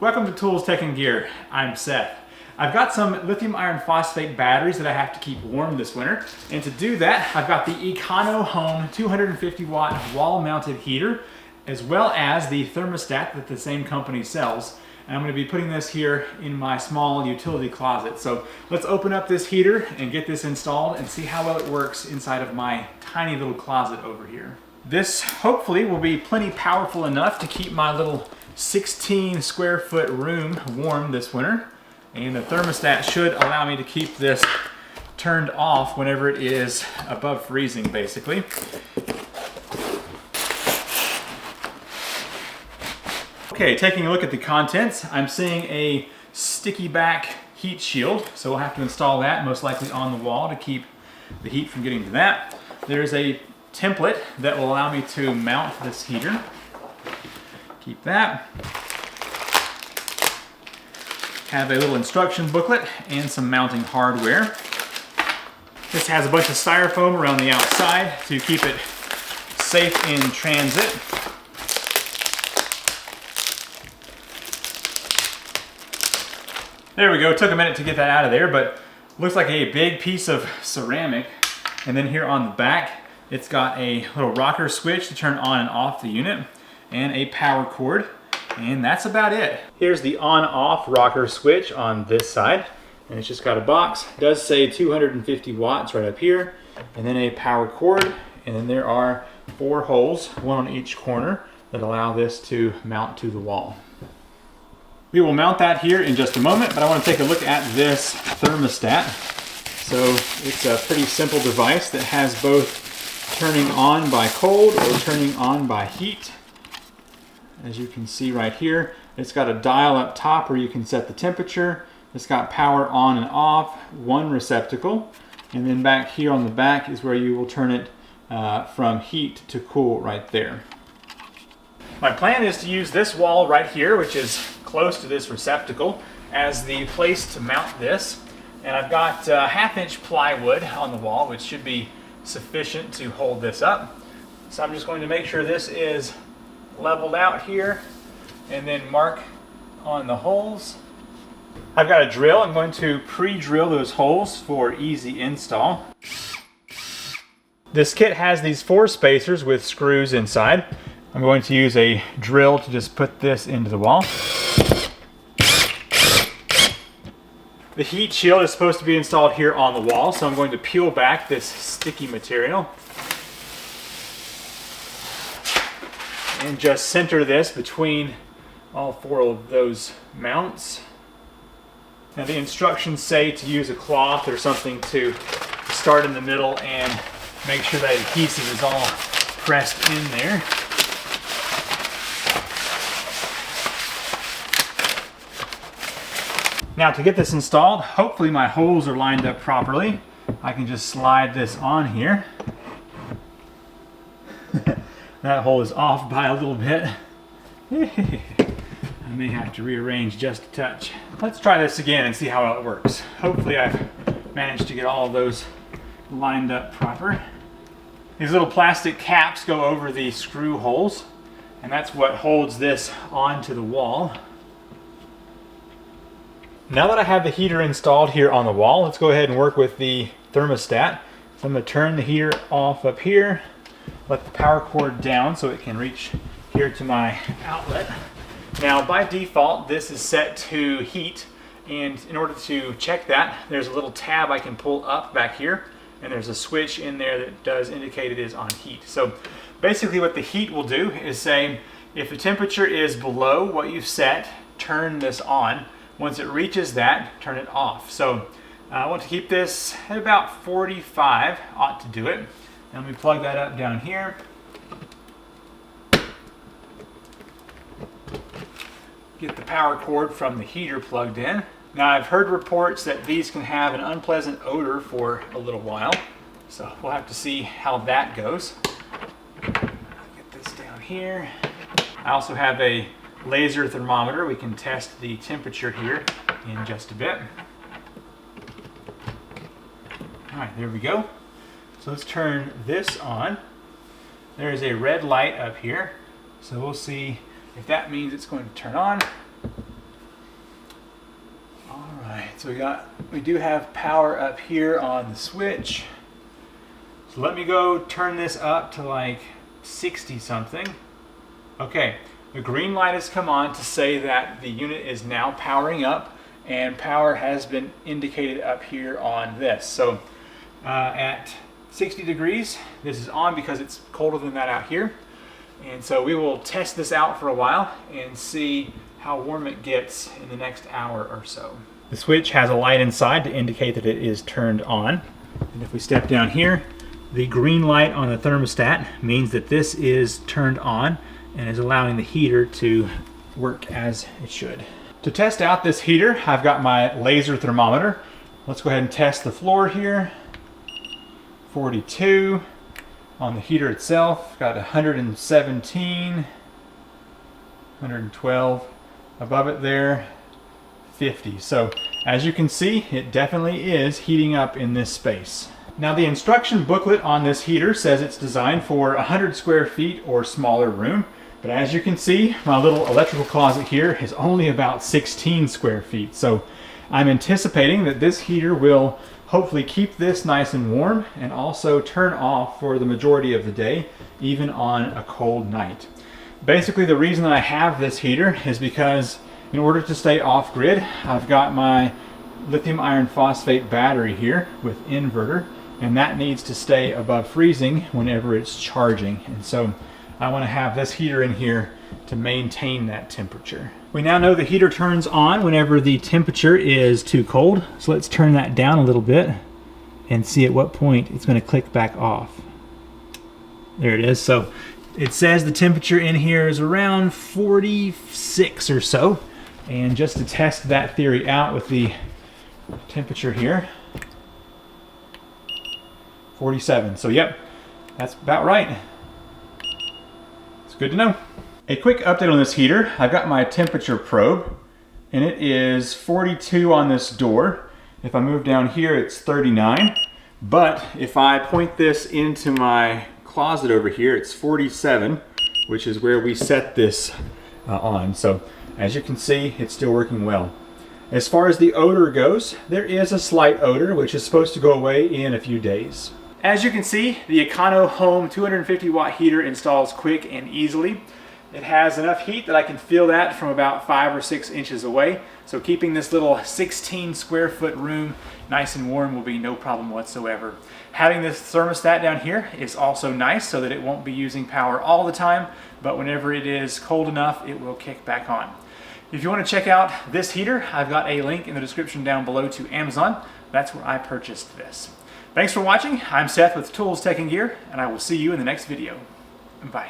Welcome to Tools, Tech, and Gear. I'm Seth. I've got some lithium iron phosphate batteries that I have to keep warm this winter. And to do that, I've got the Econohome 250 watt wall mounted heater, as well as the thermostat that the same company sells. And I'm going to be putting this here in my small utility closet. So let's open up this heater and get this installed and see how well it works inside of my tiny little closet over here. This hopefully will be plenty powerful enough to keep my little 16 square foot room warm this winter. And the thermostat should allow me to keep this turned off whenever it is above freezing, basically. Okay, taking a look at the contents, I'm seeing a sticky back heat shield, so we'll have to install that most likely on the wall to keep the heat from getting to that. There's a template that will allow me to mount this heater. Keep that. Have a little instruction booklet and some mounting hardware. This has a bunch of styrofoam around the outside to keep it safe in transit. There we go, took a minute to get that out of there, but looks like a big piece of ceramic. And then here on the back, it's got a little rocker switch to turn on and off the unit and a power cord. And that's about it. Here's the on-off rocker switch on this side. And it's just got a box. It does say 250 watts right up here. And then a power cord. And then there are 4 holes, one on each corner, that allow this to mount to the wall. We will mount that here in just a moment, but I want to take a look at this thermostat. So it's a pretty simple device that has both turning on by cold or turning on by heat. As you can see right here, it's got a dial up top where you can set the temperature. It's got power on and off, one receptacle. And then back here on the back is where you will turn it from heat to cool right there. My plan is to use this wall right here, which is close to this receptacle, as the place to mount this. And I've got 1/2 inch plywood on the wall, which should be sufficient to hold this up. So I'm just going to make sure this is leveled out here and then mark on the holes. I've got a drill. I'm going to pre-drill those holes for easy install. This kit has these 4 spacers with screws inside. I'm going to use a drill to just put this into the wall. The heat shield is supposed to be installed here on the wall, so I'm going to peel back this sticky material and just center this between all 4 of those mounts. Now the instructions say to use a cloth or something to start in the middle and make sure that adhesive is all pressed in there. Now to get this installed, hopefully my holes are lined up properly. I can just slide this on here. That hole is off by a little bit. I may have to rearrange just a touch. Let's try this again and see how well it works. Hopefully I've managed to get all of those lined up proper. These little plastic caps go over the screw holes, and that's what holds this onto the wall. Now that I have the heater installed here on the wall, let's go ahead and work with the thermostat. So I'm going to turn the heater off up here, let the power cord down so it can reach here to my outlet. Now by default this is set to heat, and in order to check that, there's a little tab I can pull up back here, and there's a switch in there that does indicate it is on heat. So basically what the heat will do is say if the temperature is below what you've set, turn this on. Once it reaches that, turn it off. So I want to keep this at about 45, ought to do it. And let me plug that up down here. Get the power cord from the heater plugged in. Now I've heard reports that these can have an unpleasant odor for a little while. So we'll have to see how that goes. Get this down here. I also have a laser thermometer. We can test the temperature here in just a bit. All right, there we go. So let's turn this on. There's a red light up here. So we'll see if that means it's going to turn on. So we do have power up here on the switch. So let me go turn this up to like 60 something. Okay, the green light has come on to say that the unit is now powering up, and power has been indicated up here on this. So at 60 degrees, this is on because it's colder than that out here. And so we will test this out for a while and see how warm it gets in the next hour or so. The switch has a light inside to indicate that it is turned on. And if we step down here, the green light on the thermostat means that this is turned on and is allowing the heater to work as it should. To test out this heater, I've got my laser thermometer. Let's go ahead and test the floor here. 42. On the heater itself, got 117, 112. Above it there, 50. So as you can see, it definitely is heating up in this space. Now the instruction booklet on this heater says it's designed for 100 square feet or smaller room. But as you can see, my little electrical closet here is only about 16 square feet. So I'm anticipating that this heater will hopefully keep this nice and warm and also turn off for the majority of the day, even on a cold night. Basically, the reason that I have this heater is because in order to stay off grid, I've got my lithium iron phosphate battery here with inverter, and that needs to stay above freezing whenever it's charging. And so I want to have this heater in here to maintain that temperature. We now know the heater turns on whenever the temperature is too cold. So let's turn that down a little bit and see at what point it's going to click back off. There it is. So it says the temperature in here is around 46 or so. And just to test that theory out with the temperature here, 47. So yep, that's about right. It's good to know. A quick update on this heater. I've got my temperature probe, and it is 42 on this door. If I move down here, it's 39. But if I point this into my closet over here, it's 47, which is where we set this on. So as you can see, it's still working well. As far as the odor goes, there is a slight odor, which is supposed to go away in a few days. As you can see, the Econohome 250 watt heater installs quick and easily. It has enough heat that I can feel that from about 5 or 6 inches away. So keeping this little 16 square foot room nice and warm will be no problem whatsoever. Having this thermostat down here is also nice so that it won't be using power all the time, but whenever it is cold enough, it will kick back on. If you want to check out this heater, I've got a link in the description down below to Amazon. That's where I purchased this. Thanks for watching. I'm Seth with Tools, Tech, and Gear, and I will see you in the next video. Bye.